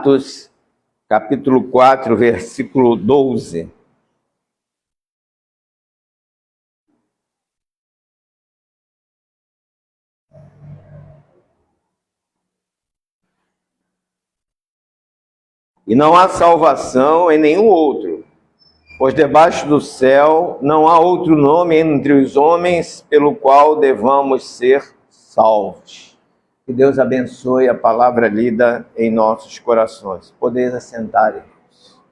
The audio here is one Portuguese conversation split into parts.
Atos, capítulo 4, versículo 12. E não há salvação em nenhum outro, pois debaixo do céu não há outro nome entre os homens pelo qual devamos ser salvos. Que Deus abençoe a palavra lida em nossos corações. Podeis assentar, irmãos.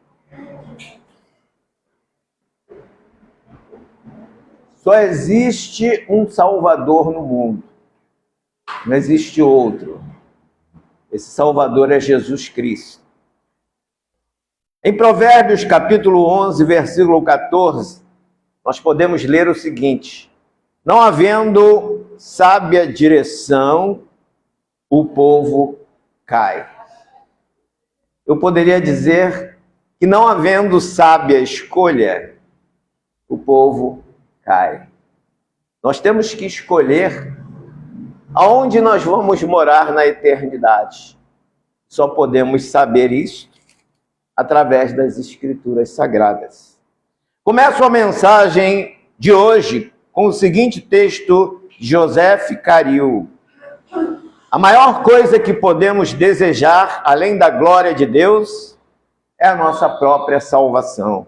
Só existe um Salvador no mundo. Não existe outro. Esse Salvador é Jesus Cristo. Em Provérbios, capítulo 11, versículo 14, nós podemos ler o seguinte: não havendo sábia direção, o povo cai. Eu poderia dizer que não havendo sábia escolha, o povo cai. Nós temos que escolher aonde nós vamos morar na eternidade. Só podemos saber isso através das Escrituras Sagradas. Começo a mensagem de hoje com o seguinte texto de Joseph Caril. A maior coisa que podemos desejar, além da glória de Deus, é a nossa própria salvação.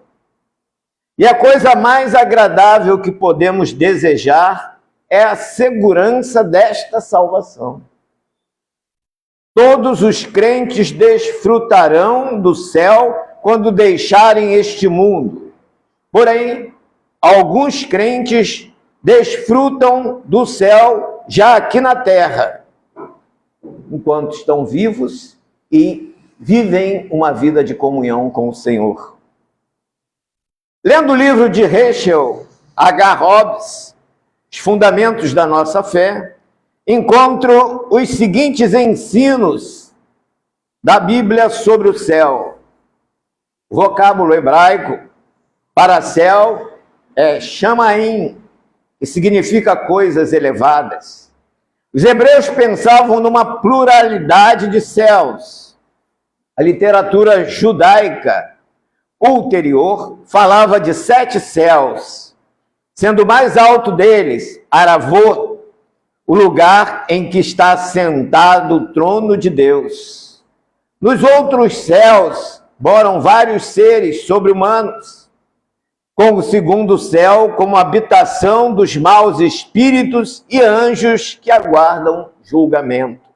E a coisa mais agradável que podemos desejar é a segurança desta salvação. Todos os crentes desfrutarão do céu quando deixarem este mundo. Porém, alguns crentes desfrutam do céu já aqui na terra, enquanto estão vivos e vivem uma vida de comunhão com o Senhor. Lendo o livro de Rachel H. Hobbs, Os Fundamentos da Nossa Fé, encontro os seguintes ensinos da Bíblia sobre o céu. O vocábulo hebraico para céu é Shamaim, que significa coisas elevadas. Os hebreus pensavam numa pluralidade de céus. A literatura judaica ulterior falava de 7 céus, sendo o mais alto deles Aravot, o lugar em que está sentado o trono de Deus. Nos outros céus moram vários seres sobre-humanos, com o segundo céu como habitação dos maus espíritos e anjos que aguardam julgamento.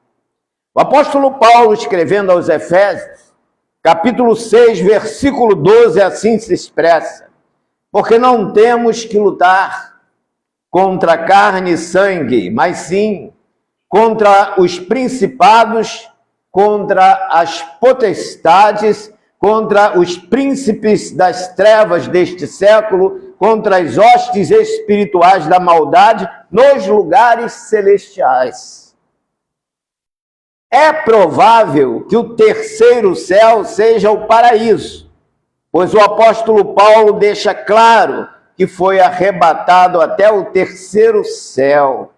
O apóstolo Paulo, escrevendo aos Efésios, capítulo 6, versículo 12, assim se expressa: porque não temos que lutar contra carne e sangue, mas sim contra os principados, contra as potestades, contra os príncipes das trevas deste século, contra as hostes espirituais da maldade nos lugares celestiais. É provável que o terceiro céu seja o paraíso, pois o apóstolo Paulo deixa claro que foi arrebatado até o terceiro céu,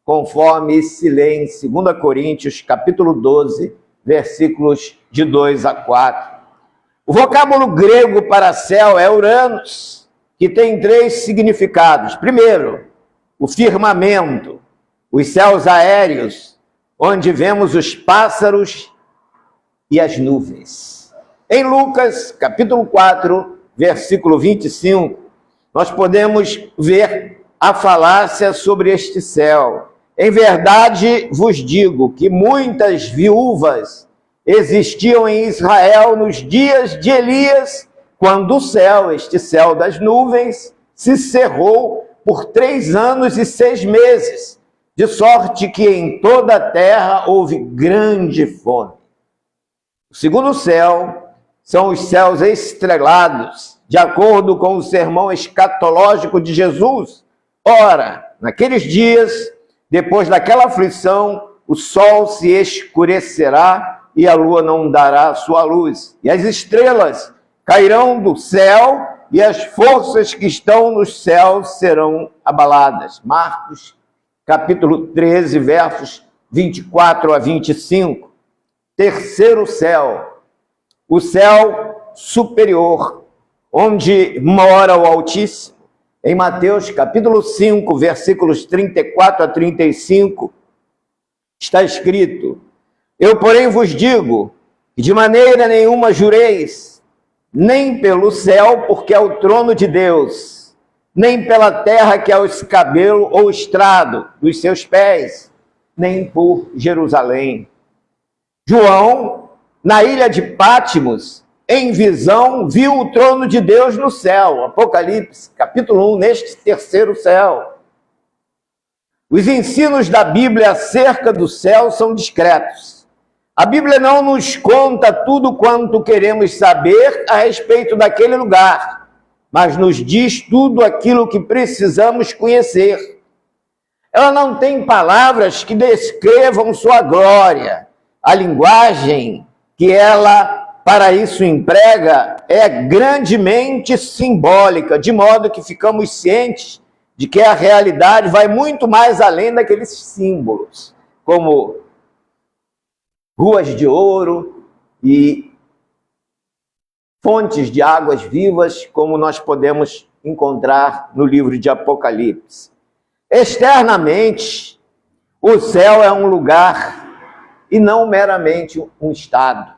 conforme se lê em 2 Coríntios, capítulo 12, versículos de 2 a 4. O vocábulo grego para céu é Uranus, que tem 3 significados. Primeiro, o firmamento, os céus aéreos, onde vemos os pássaros e as nuvens. Em Lucas, capítulo 4, versículo 25, nós podemos ver a falácia sobre este céu. Em verdade vos digo que muitas viúvas existiam em Israel nos dias de Elias, quando o céu, este céu das nuvens, se cerrou por 3 anos e 6 meses, de sorte que em toda a terra houve grande fome. O segundo céu são os céus estrelados, de acordo com o sermão escatológico de Jesus. Ora, naqueles dias, depois daquela aflição, o sol se escurecerá e a lua não dará sua luz. E as estrelas cairão do céu e as forças que estão nos céus serão abaladas. Marcos, capítulo 13, versos 24 a 25. Terceiro céu o céu superior, onde mora o Altíssimo. Em Mateus capítulo 5, versículos 34 a 35, está escrito: eu, porém, vos digo, que de maneira nenhuma jureis, nem pelo céu, porque é o trono de Deus, nem pela terra, que é o escabelo ou estrado dos seus pés, nem por Jerusalém. João, na ilha de Pátimos, em visão, viu o trono de Deus no céu. Apocalipse, capítulo 1, neste terceiro céu. Os ensinos da Bíblia acerca do céu são discretos. A Bíblia não nos conta tudo quanto queremos saber a respeito daquele lugar, mas nos diz tudo aquilo que precisamos conhecer. Ela não tem palavras que descrevam sua glória. A linguagem que ela para isso emprega é grandemente simbólica, de modo que ficamos cientes de que a realidade vai muito mais além daqueles símbolos, como ruas de ouro e fontes de águas vivas, como nós podemos encontrar no livro de Apocalipse. Externamente, o céu é um lugar e não meramente um estado.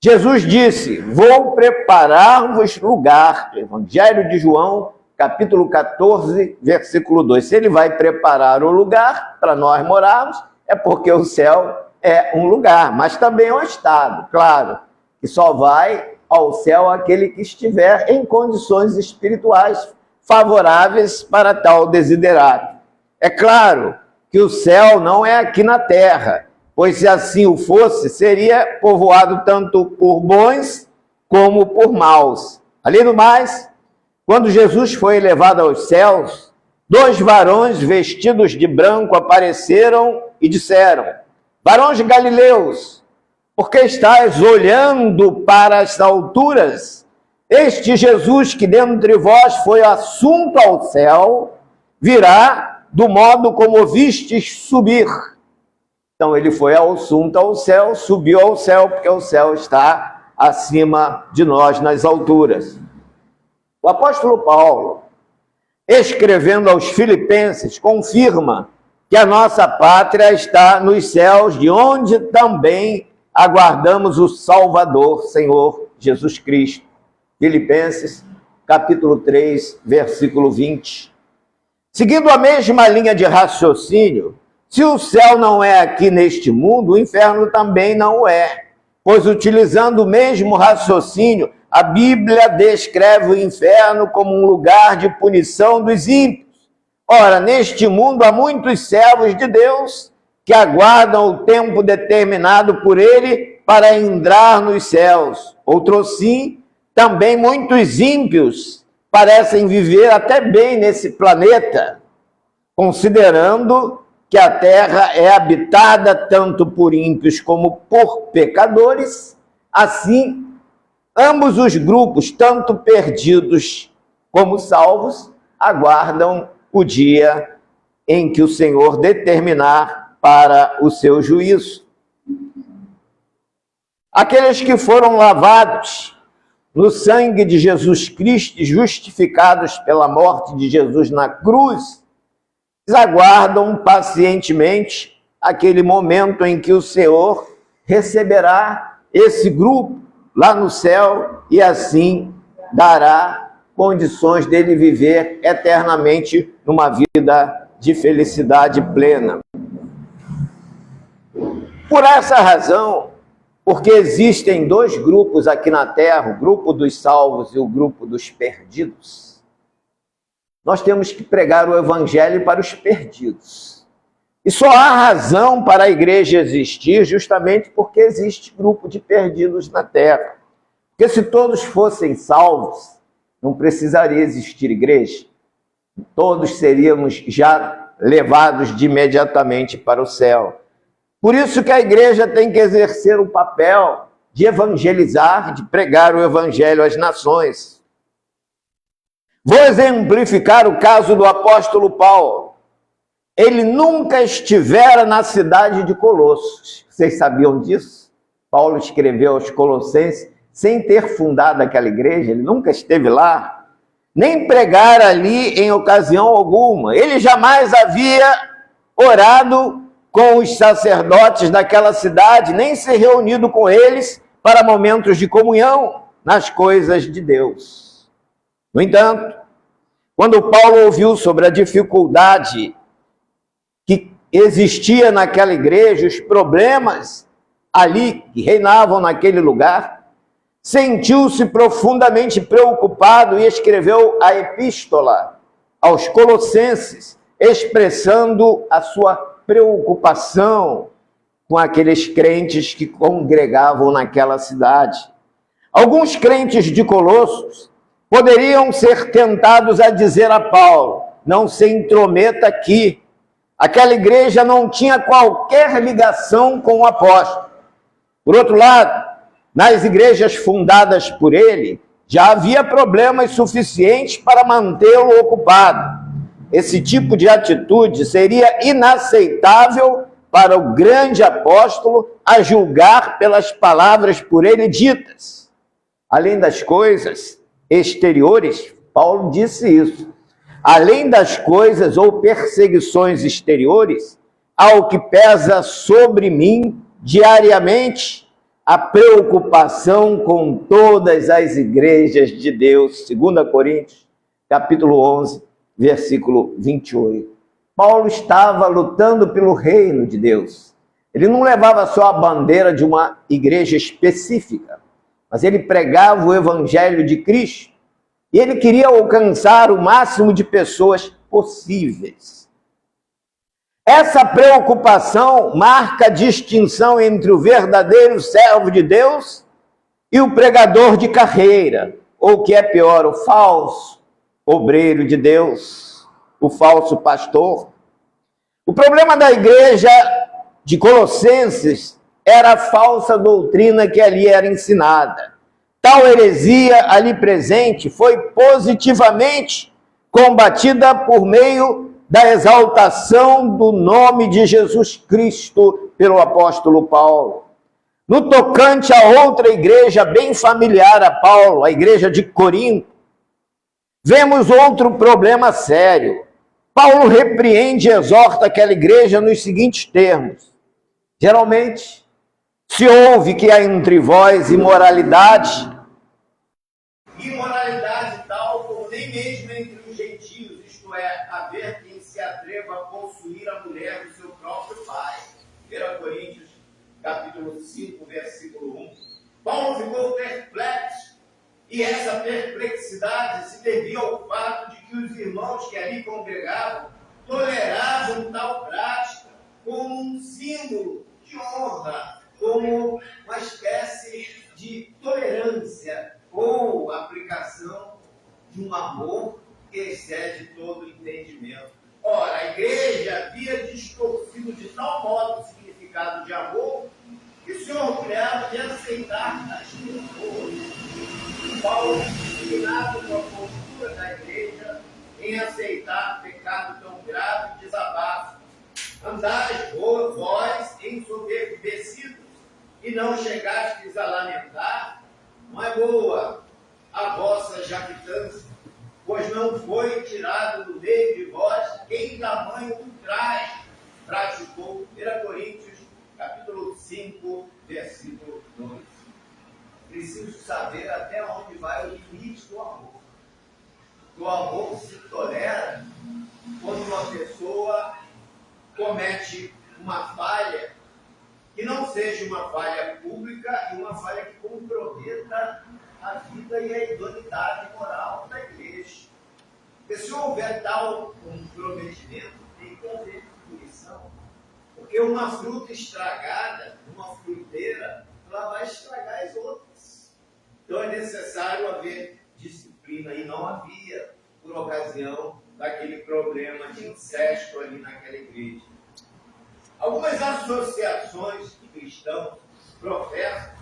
Jesus disse: vou preparar-vos lugar. Evangelho de João, capítulo 14, versículo 2. Se ele vai preparar o lugar para nós morarmos, é porque o céu é um lugar, mas também é um estado, claro, que só vai ao céu aquele que estiver em condições espirituais favoráveis para tal desiderato. É claro que o céu não é aqui na terra, pois se assim o fosse, seria povoado tanto por bons como por maus. Além do mais, quando Jesus foi elevado aos céus, 2 varões vestidos de branco apareceram e disseram: varões galileus, por que estáis olhando para as alturas? Este Jesus que dentre vós foi assunto ao céu, virá do modo como o vistes subir. Então ele foi assunto ao céu, subiu ao céu, porque o céu está acima de nós nas alturas. O apóstolo Paulo, escrevendo aos Filipenses, confirma que a nossa pátria está nos céus, de onde também aguardamos o Salvador, Senhor Jesus Cristo. Filipenses, capítulo 3, versículo 20. Seguindo a mesma linha de raciocínio, se o céu não é aqui neste mundo, o inferno também não o é. Pois, utilizando o mesmo raciocínio, a Bíblia descreve o inferno como um lugar de punição dos ímpios. Ora, neste mundo há muitos servos de Deus que aguardam o tempo determinado por ele para entrar nos céus. Outrosim, também muitos ímpios parecem viver até bem nesse planeta, considerando que a terra é habitada tanto por ímpios como por pecadores. Assim, ambos os grupos, tanto perdidos como salvos, aguardam o dia em que o Senhor determinar para o seu juízo. Aqueles que foram lavados no sangue de Jesus Cristo, justificados pela morte de Jesus na cruz, aguardam pacientemente aquele momento em que o Senhor receberá esse grupo lá no céu e assim dará condições dele viver eternamente numa vida de felicidade plena. Por essa razão, porque existem 2 grupos aqui na terra, o grupo dos salvos e o grupo dos perdidos, nós temos que pregar o evangelho para os perdidos. E só há razão para a igreja existir justamente porque existe grupo de perdidos na terra. Porque se todos fossem salvos, não precisaria existir igreja. Todos seríamos já levados de imediatamente para o céu. Por isso que a igreja tem que exercer o papel de evangelizar, de pregar o evangelho às nações. Vou exemplificar o caso do apóstolo Paulo. Ele nunca estivera na cidade de Colossos. Vocês sabiam disso? Paulo escreveu aos Colossenses sem ter fundado aquela igreja, ele nunca esteve lá, nem pregar ali em ocasião alguma. Ele jamais havia orado com os sacerdotes daquela cidade, nem se reunido com eles para momentos de comunhão nas coisas de Deus. No entanto, quando Paulo ouviu sobre a dificuldade que existia naquela igreja, os problemas ali que reinavam naquele lugar, sentiu-se profundamente preocupado e escreveu a epístola aos Colossenses, expressando a sua preocupação com aqueles crentes que congregavam naquela cidade. Alguns crentes de Colossos poderiam ser tentados a dizer a Paulo: não se intrometa aqui. Aquela igreja não tinha qualquer ligação com o apóstolo. Por outro lado, nas igrejas fundadas por ele, já havia problemas suficientes para mantê-lo ocupado. Esse tipo de atitude seria inaceitável para o grande apóstolo, a julgar pelas palavras por ele ditas. Além das coisas exteriores, Paulo disse isso. Além das coisas ou perseguições exteriores, ao que pesa sobre mim diariamente a preocupação com todas as igrejas de Deus. 2 Coríntios, capítulo 11, versículo 28. Paulo estava lutando pelo reino de Deus. Ele não levava só a bandeira de uma igreja específica, mas ele pregava o evangelho de Cristo e ele queria alcançar o máximo de pessoas possíveis. Essa preocupação marca a distinção entre o verdadeiro servo de Deus e o pregador de carreira, ou o que é pior, o falso obreiro de Deus, o falso pastor. O problema da igreja de Colossenses era a falsa doutrina que ali era ensinada. Tal heresia ali presente foi positivamente combatida por meio da exaltação do nome de Jesus Cristo pelo apóstolo Paulo. No tocante a outra igreja bem familiar a Paulo, a igreja de Corinto, vemos outro problema sério. Paulo repreende e exorta aquela igreja nos seguintes termos: geralmente, se ouve que há entre vós imoralidade tal como nem mesmo entre os gentios, isto é, haver quem se atreva a possuir a mulher do seu próprio pai. 1 Coríntios, capítulo 5, versículo 1. Paulo ficou perplexo, e essa perplexidade se devia ao fato de que os irmãos que ali congregavam toleravam tal prática como um símbolo de honra, como uma espécie de tolerância ou aplicação de um amor que excede todo entendimento. Ora, a igreja havia distorcido de tal modo o significado de amor que se orgulhava de aceitar as pessoas. Paulo, indignado com a postura da igreja em aceitar pecado tão grave, desabafa: andais vós ensoberbecidos e não chegastes a lamentar? Não é boa a vossa jactância, pois não foi tirado do meio de vós quem tamanho ultraje praticou. 1 Coríntios, capítulo 5, versículo 2. Preciso saber até onde vai o limite do amor. O amor se tolera quando uma pessoa comete uma falha que não seja uma falha pública e uma falha que comprometa a vida e a idoneidade moral da igreja. Porque se houver tal comprometimento, tem que haver punição. Porque uma fruta estragada, uma fruteira, ela vai estragar as outras. Então é necessário haver disciplina, e não havia por ocasião daquele problema de incesto ali naquela igreja. Algumas associações de cristãos professam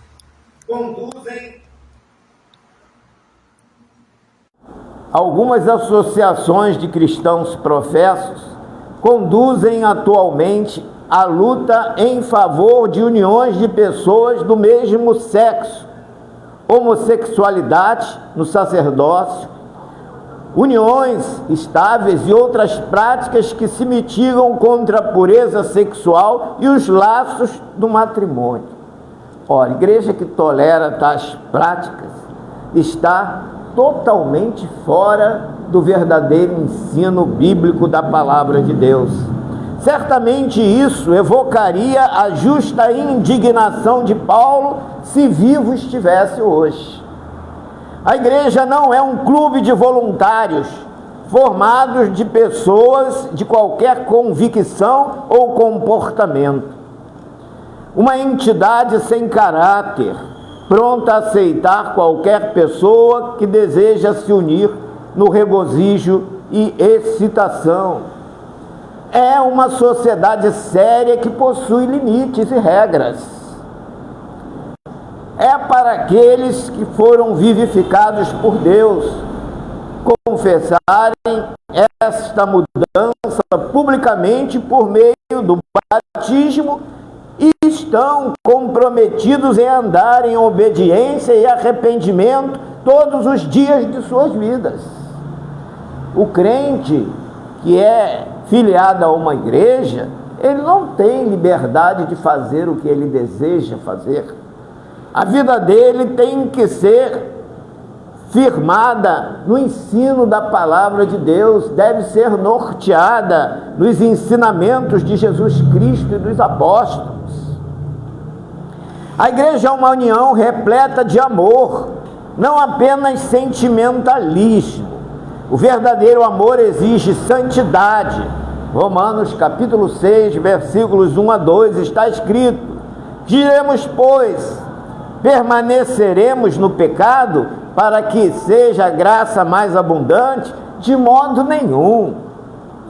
conduzem atualmente a luta em favor de uniões de pessoas do mesmo sexo, homossexualidade no sacerdócio, uniões estáveis e outras práticas que se mitigam contra a pureza sexual e os laços do matrimônio. Ora, a igreja que tolera tais práticas está totalmente fora do verdadeiro ensino bíblico da palavra de Deus. Certamente isso evocaria a justa indignação de Paulo se vivo estivesse hoje. A igreja não é um clube de voluntários formados de pessoas de qualquer convicção ou comportamento. Uma entidade sem caráter, pronta a aceitar qualquer pessoa que deseja se unir no regozijo e excitação. É uma sociedade séria que possui limites e regras. É para aqueles que foram vivificados por Deus confessarem esta mudança publicamente por meio do batismo e estão comprometidos em andar em obediência e arrependimento todos os dias de suas vidas. O crente que é filiado a uma igreja, ele não tem liberdade de fazer o que ele deseja fazer. A vida dele tem que ser firmada no ensino da palavra de Deus, deve ser norteada nos ensinamentos de Jesus Cristo e dos apóstolos. A igreja é uma união repleta de amor, não apenas sentimentalismo. O verdadeiro amor exige santidade. Romanos capítulo 6, versículos 1 a 2, está escrito: diremos, pois, permaneceremos no pecado para que seja a graça mais abundante? De modo nenhum.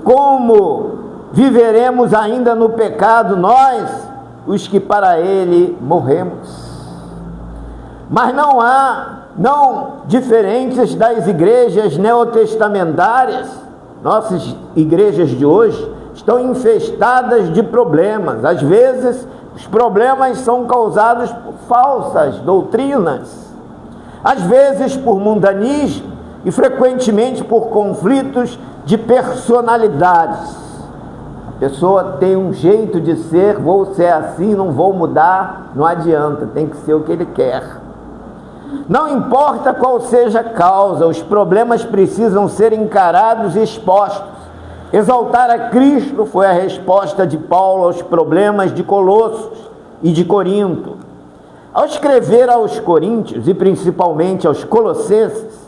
Como viveremos ainda no pecado nós, os que para ele morremos? Mas não diferentes das igrejas neotestamentárias, nossas igrejas de hoje estão infestadas de problemas. Às vezes, os problemas são causados por falsas doutrinas, às vezes por mundanismo e frequentemente por conflitos de personalidades. A pessoa tem um jeito de ser, vou ser assim, não vou mudar, não adianta, tem que ser o que ele quer. Não importa qual seja a causa, os problemas precisam ser encarados e expostos. Exaltar a Cristo foi a resposta de Paulo aos problemas de Colossos e de Corinto. Ao escrever aos Coríntios e principalmente aos Colossenses,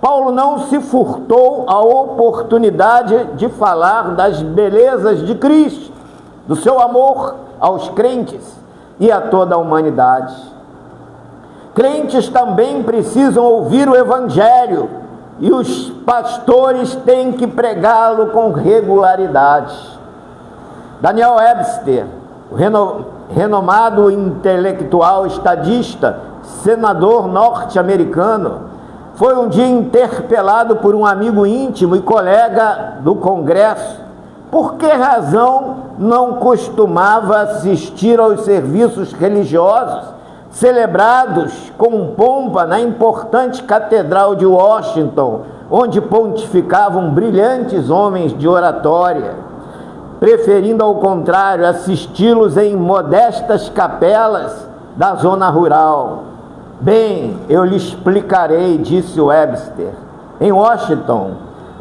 Paulo não se furtou a oportunidade de falar das belezas de Cristo, do seu amor aos crentes e a toda a humanidade. Crentes também precisam ouvir o Evangelho e os pastores têm que pregá-lo com regularidade. Daniel Webster, o renomado intelectual estadista, senador norte-americano, foi um dia interpelado por um amigo íntimo e colega do Congresso por que razão não costumava assistir aos serviços religiosos celebrados com pompa na importante Catedral de Washington, onde pontificavam brilhantes homens de oratória, preferindo, ao contrário, assisti-los em modestas capelas da zona rural. Bem, eu lhe explicarei, disse Webster. Em Washington,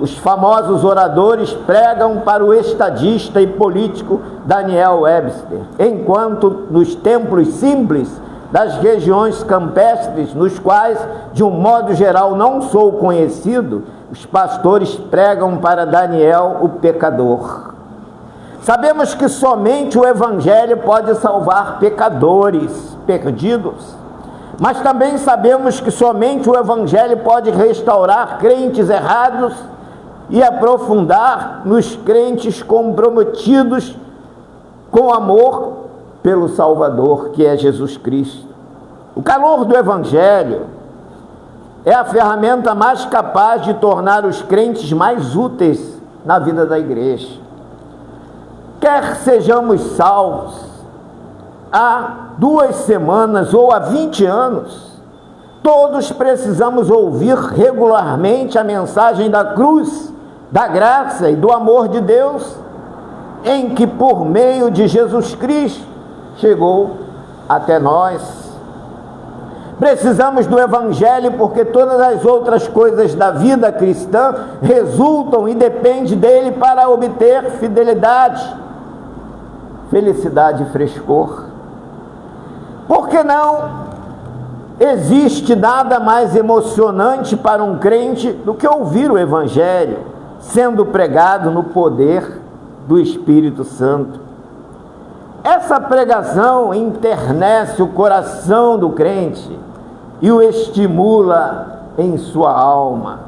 os famosos oradores pregam para o estadista e político Daniel Webster, enquanto nos templos simples das regiões campestres, nos quais, de um modo geral, não sou conhecido, os pastores pregam para Daniel, o pecador. Sabemos que somente o Evangelho pode salvar pecadores perdidos, mas também sabemos que somente o Evangelho pode restaurar crentes errados e aprofundar nos crentes comprometidos com amor pelo Salvador, que é Jesus Cristo. O calor do Evangelho é a ferramenta mais capaz de tornar os crentes mais úteis na vida da igreja. Quer sejamos salvos há 2 semanas ou há 20 anos, Todos precisamos ouvir regularmente a mensagem da cruz, da graça e do amor de Deus, em que por meio de Jesus Cristo chegou até nós. Precisamos do Evangelho porque todas as outras coisas da vida cristã resultam e dependem dele para obter fidelidade, felicidade e frescor. Por que não existe nada mais emocionante para um crente do que ouvir o Evangelho sendo pregado no poder do Espírito Santo? Essa pregação enternece o coração do crente e o estimula em sua alma.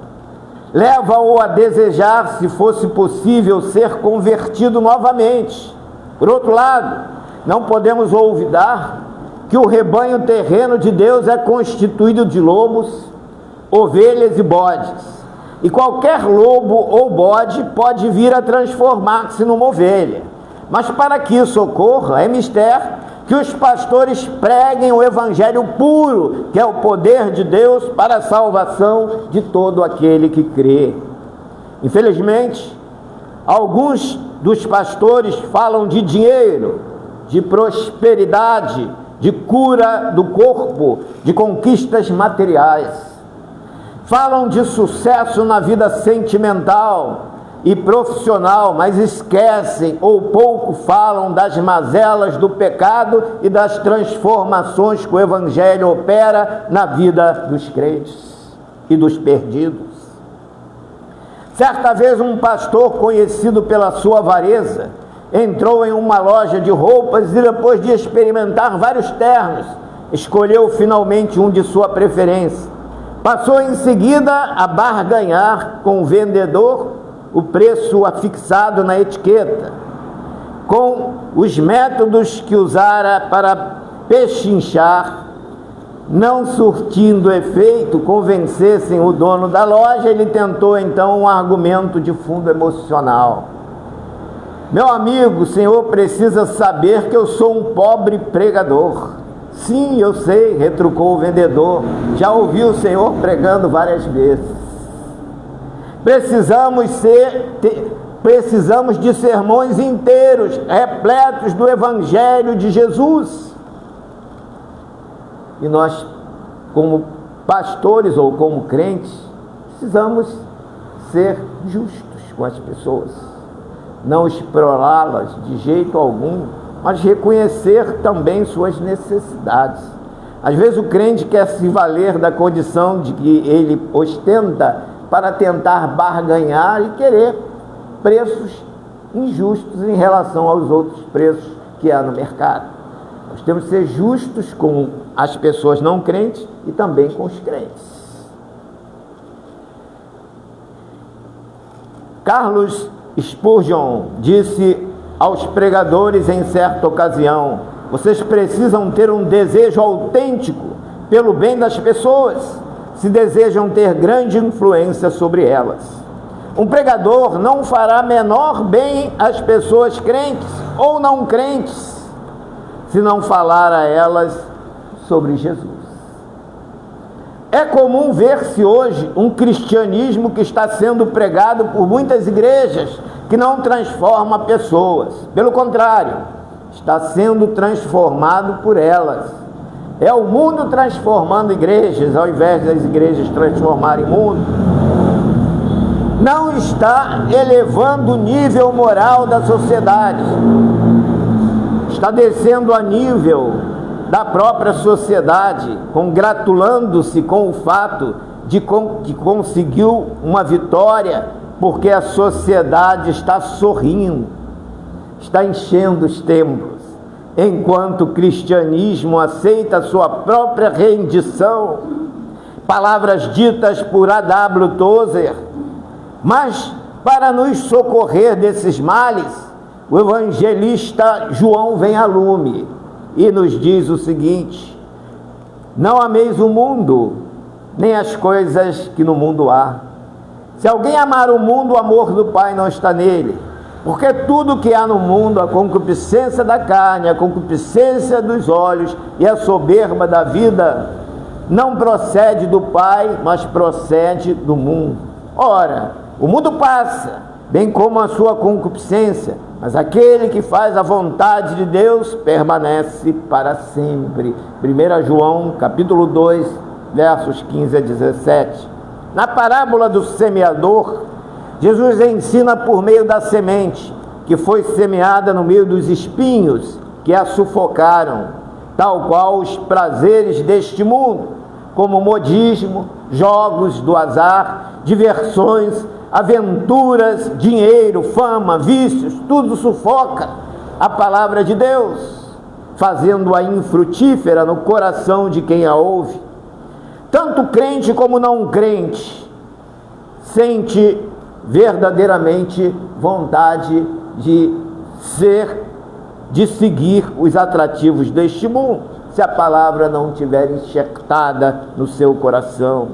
Leva-o a desejar, se fosse possível, ser convertido novamente. Por outro lado, não podemos olvidar que o rebanho terreno de Deus é constituído de lobos, ovelhas e bodes. E qualquer lobo ou bode pode vir a transformar-se numa ovelha. Mas para que isso ocorra, é mister que os pastores preguem o Evangelho puro, que é o poder de Deus para a salvação de todo aquele que crê. Infelizmente, alguns dos pastores falam de dinheiro, de prosperidade, de cura do corpo, de conquistas materiais. Falam de sucesso na vida sentimental e profissional, mas esquecem ou pouco falam das mazelas do pecado e das transformações que o Evangelho opera na vida dos crentes e dos perdidos. Certa vez um pastor conhecido pela sua avareza entrou em uma loja de roupas e depois de experimentar vários ternos, escolheu finalmente um de sua preferência. Passou em seguida a barganhar com o vendedor o preço afixado na etiqueta, com os métodos que usara para pechinchar, não surtindo efeito, convencessem o dono da loja. Ele tentou então um argumento de fundo emocional. Meu amigo, o senhor precisa saber que eu sou um pobre pregador. Sim, eu sei, retrucou o vendedor, já ouvi o senhor pregando várias vezes. Precisamos de sermões inteiros, repletos do Evangelho de Jesus. E nós, como pastores ou como crentes, precisamos ser justos com as pessoas, não explorá-las de jeito algum, mas reconhecer também suas necessidades. Às vezes o crente quer se valer da condição de que ele ostenta para tentar barganhar e querer preços injustos em relação aos outros preços que há no mercado. Nós temos que ser justos com as pessoas não crentes e também com os crentes. Charles Spurgeon disse aos pregadores em certa ocasião: vocês precisam ter um desejo autêntico pelo bem das pessoas, se desejam ter grande influência sobre elas. Um pregador não fará menor bem às pessoas crentes ou não crentes, se não falar a elas sobre Jesus. É comum ver-se hoje um cristianismo que está sendo pregado por muitas igrejas que não transforma pessoas. Pelo contrário, está sendo transformado por elas. É o mundo transformando igrejas, ao invés das igrejas transformarem o mundo. Não está elevando o nível moral da sociedade. Está descendo a nível da própria sociedade, congratulando-se com o fato de que conseguiu uma vitória, porque a sociedade está sorrindo, está enchendo os templos. Enquanto o cristianismo aceita sua própria rendição, palavras ditas por A.W. Tozer. Mas, para nos socorrer desses males, o evangelista João vem a lume e nos diz o seguinte: não ameis o mundo, nem as coisas que no mundo há. Se alguém amar o mundo, o amor do Pai não está nele. Porque tudo que há no mundo, a concupiscência da carne, a concupiscência dos olhos e a soberba da vida, não procede do Pai, mas procede do mundo. Ora, o mundo passa, bem como a sua concupiscência, mas aquele que faz a vontade de Deus permanece para sempre. 1 João, capítulo 2, versos 15 a 17. Na parábola do semeador, Jesus ensina por meio da semente, que foi semeada no meio dos espinhos, que a sufocaram, tal qual os prazeres deste mundo, como modismo, jogos do azar, diversões, aventuras, dinheiro, fama, vícios, tudo sufoca a palavra de Deus, fazendo-a infrutífera no coração de quem a ouve. Tanto crente como não crente sente verdadeiramente vontade de seguir os atrativos deste mundo, se a palavra não estiver enxertada no seu coração.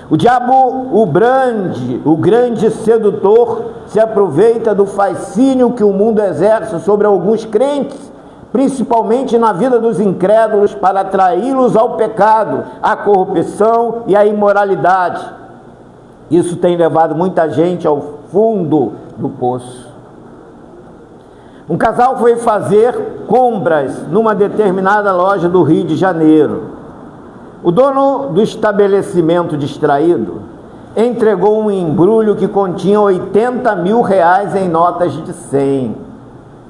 O diabo, o grande sedutor, se aproveita do fascínio que o mundo exerce sobre alguns crentes, principalmente na vida dos incrédulos, para atraí-los ao pecado, à corrupção e à imoralidade. Isso tem levado muita gente ao fundo do poço. Um casal foi fazer compras numa determinada loja do Rio de Janeiro. O dono do estabelecimento, distraído, entregou um embrulho que continha 80 mil reais em notas de 100.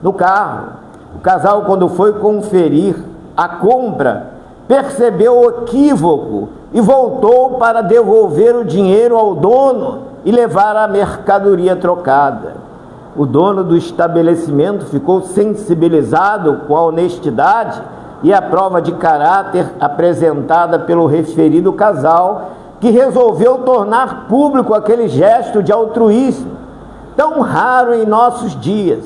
No carro, o casal, quando foi conferir a compra, percebeu o equívoco e voltou para devolver o dinheiro ao dono e levar a mercadoria trocada. O dono do estabelecimento ficou sensibilizado com a honestidade e a prova de caráter apresentada pelo referido casal, que resolveu tornar público aquele gesto de altruísmo, tão raro em nossos dias.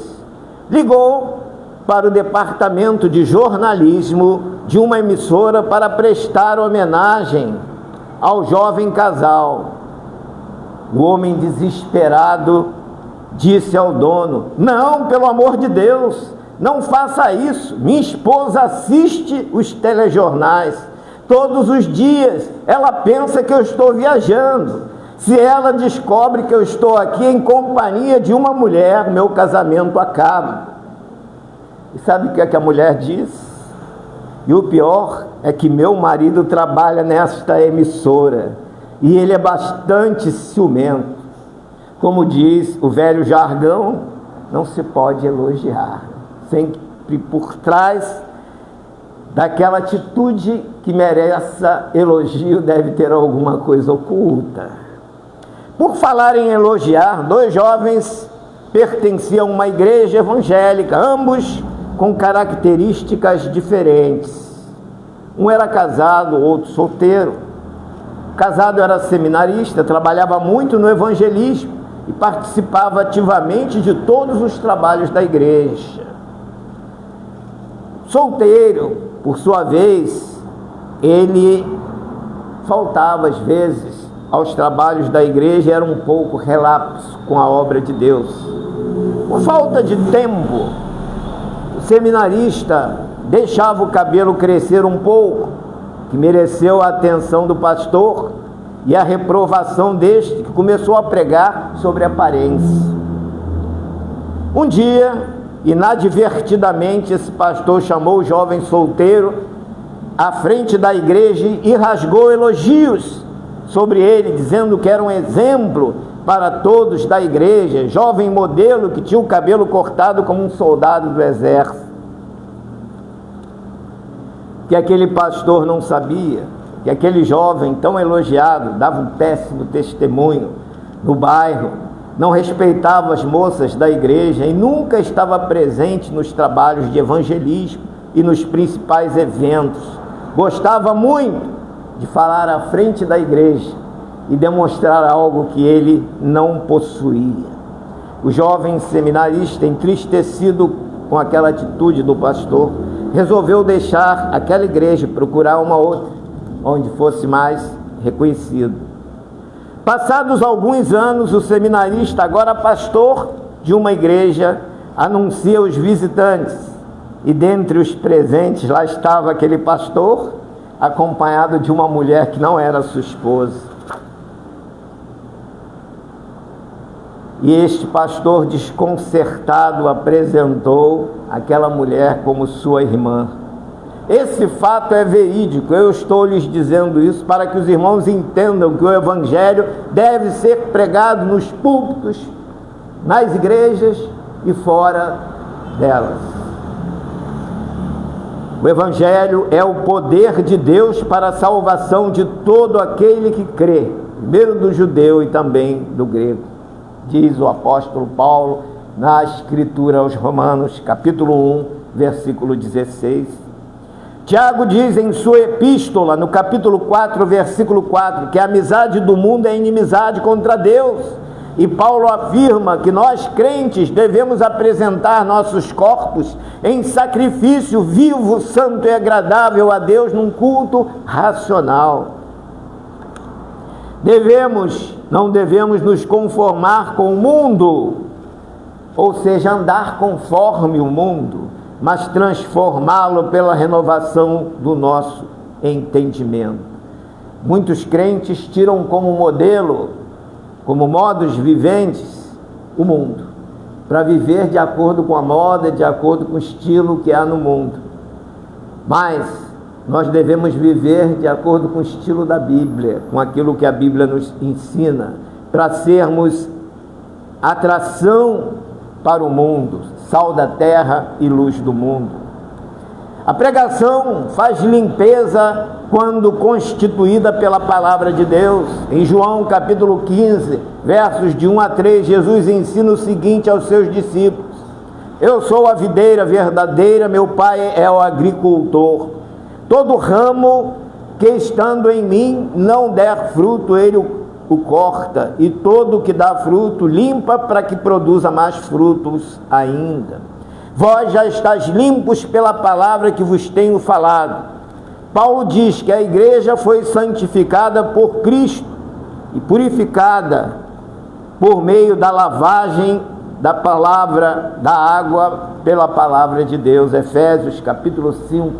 Ligou para o departamento de jornalismo de uma emissora para prestar homenagem ao jovem casal. O homem, desesperado, disse ao dono: não, pelo amor de Deus, não faça isso. Minha esposa assiste os telejornais todos os dias. Ela pensa que eu estou viajando. Se ela descobre que eu estou aqui em companhia de uma mulher, meu casamento acaba. E sabe o que é que a mulher diz? E o pior é que meu marido trabalha nesta emissora e ele é bastante ciumento. Como diz o velho jargão, não se pode elogiar. Sempre por trás daquela atitude que mereça elogio deve ter alguma coisa oculta. Por falar em elogiar, dois jovens pertenciam a uma igreja evangélica, ambos com características diferentes. Um era casado, o outro solteiro. O casado era seminarista, trabalhava muito no evangelismo e participava ativamente de todos os trabalhos da igreja. Solteiro, por sua vez, ele faltava às vezes aos trabalhos da igreja, era um pouco relapso com a obra de Deus. Por falta de tempo, o seminarista deixava o cabelo crescer um pouco, que mereceu a atenção do pastor e a reprovação deste, que começou a pregar sobre aparência. Um dia, inadvertidamente, esse pastor chamou o jovem solteiro à frente da igreja e rasgou elogios sobre ele, dizendo que era um exemplo para todos da igreja, jovem modelo que tinha o cabelo cortado como um soldado do exército. Que aquele pastor não sabia que aquele jovem tão elogiado dava um péssimo testemunho no bairro, não respeitava as moças da igreja e nunca estava presente nos trabalhos de evangelismo e nos principais eventos. Gostava muito de falar à frente da igreja e demonstrar algo que ele não possuía. O jovem seminarista, entristecido com aquela atitude do pastor, resolveu deixar aquela igreja e procurar uma outra, onde fosse mais reconhecido. Passados alguns anos, o seminarista, agora pastor de uma igreja, anuncia aos visitantes, e dentre os presentes lá estava aquele pastor acompanhado de uma mulher que não era sua esposa. E este pastor desconcertado apresentou aquela mulher como sua irmã. Esse fato é verídico, eu estou lhes dizendo isso para que os irmãos entendam que o Evangelho deve ser pregado nos púlpitos, nas igrejas e fora delas. O Evangelho é o poder de Deus para a salvação de todo aquele que crê, primeiro do judeu e também do grego, diz o apóstolo Paulo na Escritura aos Romanos, capítulo 1, versículo 16. Tiago diz em sua epístola, no capítulo 4, versículo 4, que a amizade do mundo é inimizade contra Deus. E Paulo afirma que nós crentes devemos apresentar nossos corpos em sacrifício vivo, santo e agradável a Deus num culto racional. Não devemos nos conformar com o mundo, ou seja, andar conforme o mundo, mas transformá-lo pela renovação do nosso entendimento. Muitos crentes tiram como modelo, como modos viventes, o mundo, para viver de acordo com a moda, de acordo com o estilo que há no mundo. Mas nós devemos viver de acordo com o estilo da Bíblia, com aquilo que a Bíblia nos ensina, para sermos atração para o mundo, sal da terra e luz do mundo. A pregação faz limpeza quando constituída pela palavra de Deus. Em João capítulo 15, versos de 1 a 3, Jesus ensina o seguinte aos seus discípulos: eu sou a videira verdadeira, meu Pai é o agricultor. Todo ramo que estando em mim não der fruto, ele o corta, e todo que dá fruto limpa, para que produza mais frutos ainda. Vós já estáis limpos pela palavra que vos tenho falado. Paulo diz que a igreja foi santificada por Cristo e purificada por meio da lavagem da palavra, da água, pela palavra de Deus. Efésios capítulo 5,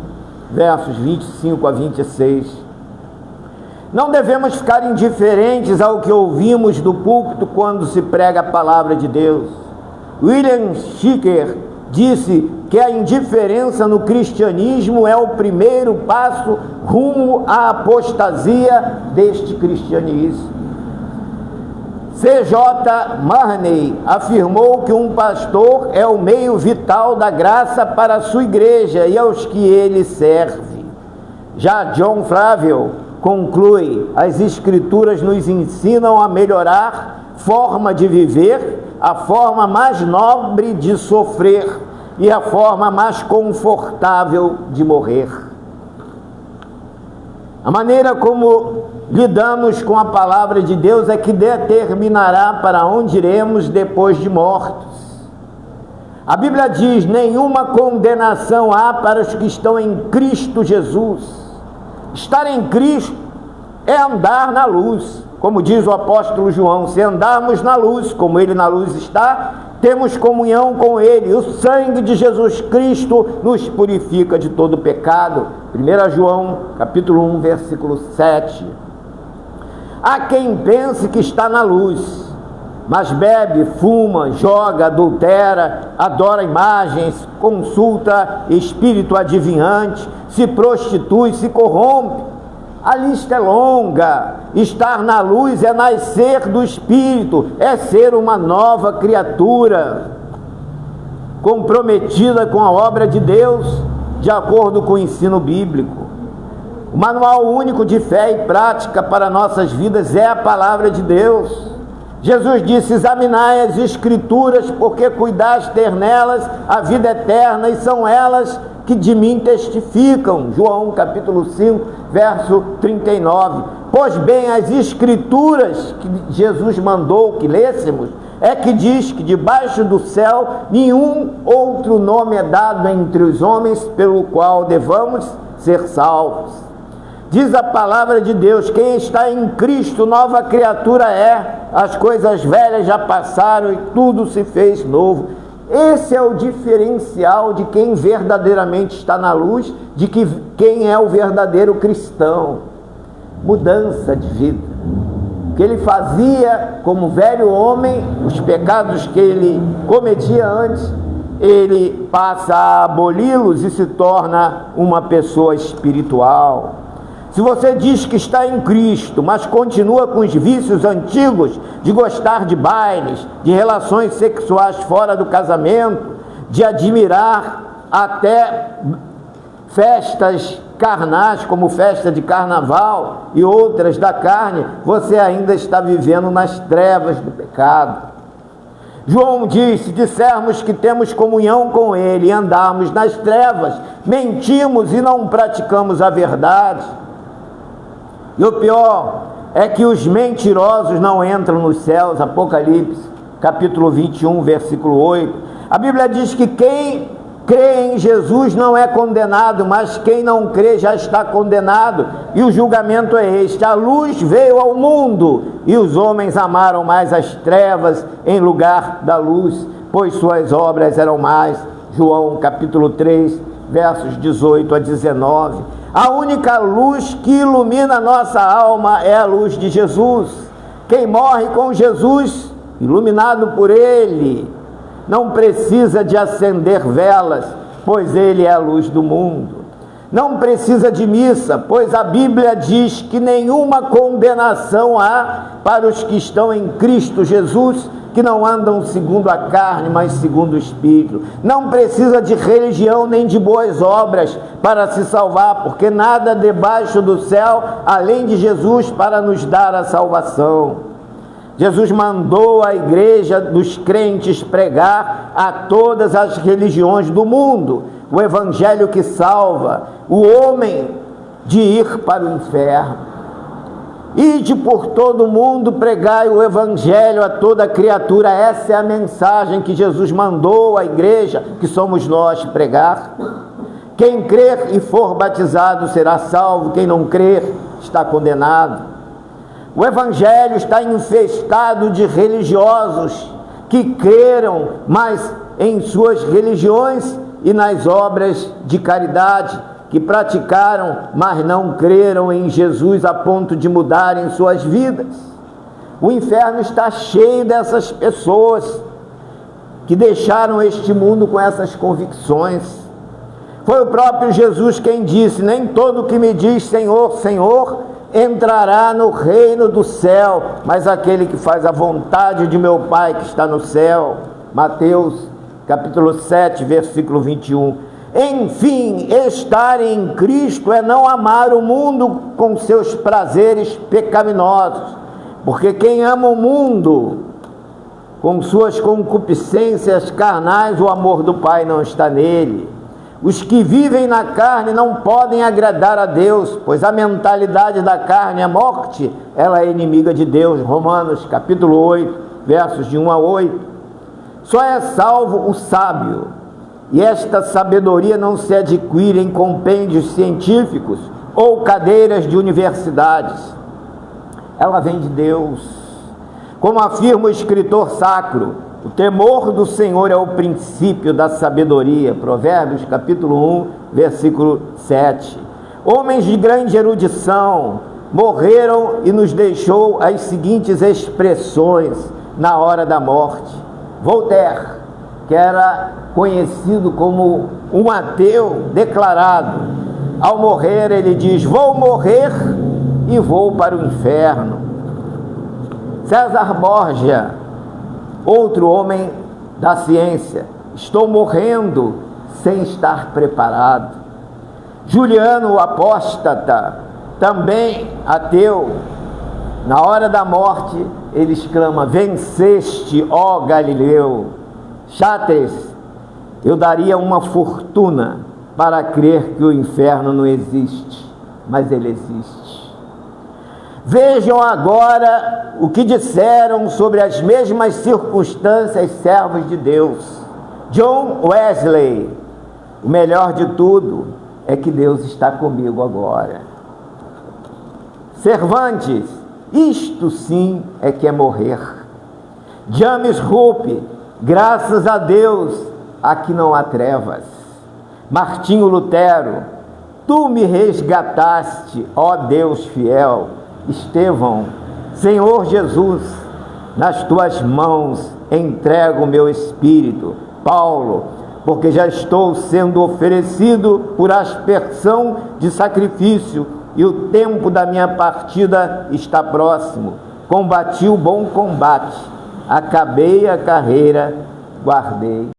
versos 25 a 26. Não devemos ficar indiferentes ao que ouvimos do púlpito quando se prega a palavra de Deus. William Shicker disse que a indiferença no cristianismo é o primeiro passo rumo à apostasia deste cristianismo. C.J. Marney afirmou que um pastor é o meio vital da graça para a sua igreja e aos que ele serve. Já John Flavel conclui: as Escrituras nos ensinam a melhorar forma de viver, a forma mais nobre de sofrer e a forma mais confortável de morrer. A maneira como lidamos com a palavra de Deus é que determinará para onde iremos depois de mortos. A Bíblia diz: nenhuma condenação há para os que estão em Cristo Jesus. Estar em Cristo é andar na luz, como diz o apóstolo João: se andarmos na luz, como Ele na luz está, temos comunhão com Ele. O sangue de Jesus Cristo nos purifica de todo pecado. 1 João, capítulo 1, versículo 7. Há quem pense que está na luz, mas bebe, fuma, joga, adultera, adora imagens, consulta espírito adivinhante, se prostitui, se corrompe. A lista é longa. Estar na luz é nascer do Espírito, é ser uma nova criatura, comprometida com a obra de Deus, de acordo com o ensino bíblico. O manual único de fé e prática para nossas vidas é a palavra de Deus. Jesus disse: examinai as Escrituras, porque cuidais ter nelas a vida eterna, e são elas que de mim testificam. João capítulo 5, verso 39. Pois bem, as Escrituras que Jesus mandou que lêssemos, é que diz que debaixo do céu nenhum outro nome é dado entre os homens pelo qual devamos ser salvos. Diz a palavra de Deus: quem está em Cristo, nova criatura é, as coisas velhas já passaram e tudo se fez novo. Esse é o diferencial de quem verdadeiramente está na luz, de quem é o verdadeiro cristão. Mudança de vida. O que ele fazia como velho homem, os pecados que ele cometia antes, ele passa a aboli-los e se torna uma pessoa espiritual. Se você diz que está em Cristo, mas continua com os vícios antigos de gostar de bailes, de relações sexuais fora do casamento, de admirar até festas carnais, como festa de carnaval e outras da carne, você ainda está vivendo nas trevas do pecado. João disse: se dissermos que temos comunhão com Ele e andarmos nas trevas, mentimos e não praticamos a verdade. E o pior é que os mentirosos não entram nos céus. Apocalipse, capítulo 21, versículo 8. A Bíblia diz que quem crê em Jesus não é condenado, mas quem não crê já está condenado. E o julgamento é este: a luz veio ao mundo, e os homens amaram mais as trevas em lugar da luz, pois suas obras eram más. João, capítulo 3, versos 18 a 19. A única luz que ilumina a nossa alma é a luz de Jesus. Quem morre com Jesus, iluminado por Ele, não precisa de acender velas, pois Ele é a luz do mundo. Não precisa de missa, pois a Bíblia diz que nenhuma condenação há para os que estão em Cristo Jesus, que não andam segundo a carne, mas segundo o Espírito. Não precisa de religião nem de boas obras para se salvar, porque nada debaixo do céu, além de Jesus, para nos dar a salvação. Jesus mandou a igreja dos crentes pregar a todas as religiões do mundo o evangelho que salva o homem de ir para o inferno. Ide por todo o mundo, pregai o evangelho a toda criatura. Essa é a mensagem que Jesus mandou à igreja, que somos nós, pregar. Quem crer e for batizado será salvo, quem não crer está condenado. O evangelho está infestado de religiosos que creram, mas em suas religiões e nas obras de caridade, que praticaram, mas não creram em Jesus a ponto de mudarem suas vidas. O inferno está cheio dessas pessoas que deixaram este mundo com essas convicções. Foi o próprio Jesus quem disse: nem todo que me diz Senhor, Senhor, entrará no reino do céu, mas aquele que faz a vontade de meu Pai que está no céu. Mateus, capítulo 7, versículo 21. Enfim, estar em Cristo é não amar o mundo com seus prazeres pecaminosos, porque quem ama o mundo com suas concupiscências carnais, o amor do Pai não está nele. Os que vivem na carne não podem agradar a Deus, pois a mentalidade da carne é morte, ela é inimiga de Deus. Romanos, capítulo 8, versos de 1 a 8. Só é salvo o sábio, e esta sabedoria não se adquire em compêndios científicos ou cadeiras de universidades. Ela vem de Deus. Como afirma o escritor sacro, o temor do Senhor é o princípio da sabedoria. Provérbios, capítulo 1, versículo 7. Homens de grande erudição morreram e nos deixou as seguintes expressões na hora da morte. Voltaire, que era conhecido como um ateu declarado, ao morrer ele diz: vou morrer e vou para o inferno. César Borgia, outro homem da ciência: estou morrendo sem estar preparado. Juliano, o apóstata, também ateu, na hora da morte ele exclama: venceste, ó Galileu. Chartres: eu daria uma fortuna para crer que o inferno não existe, mas ele existe. Vejam agora o que disseram sobre as mesmas circunstâncias servos de Deus. John Wesley: o melhor de tudo é que Deus está comigo agora. Cervantes: isto sim é que é morrer. James Hope: Graças a Deus, aqui não há trevas. Martinho Lutero, tu me resgataste, ó Deus fiel. Estevão, Senhor Jesus, nas tuas mãos entrego o meu espírito. Paulo, porque já estou sendo oferecido por aspersão de sacrifício e o tempo da minha partida está próximo. Combati o bom combate, acabei a carreira, guardei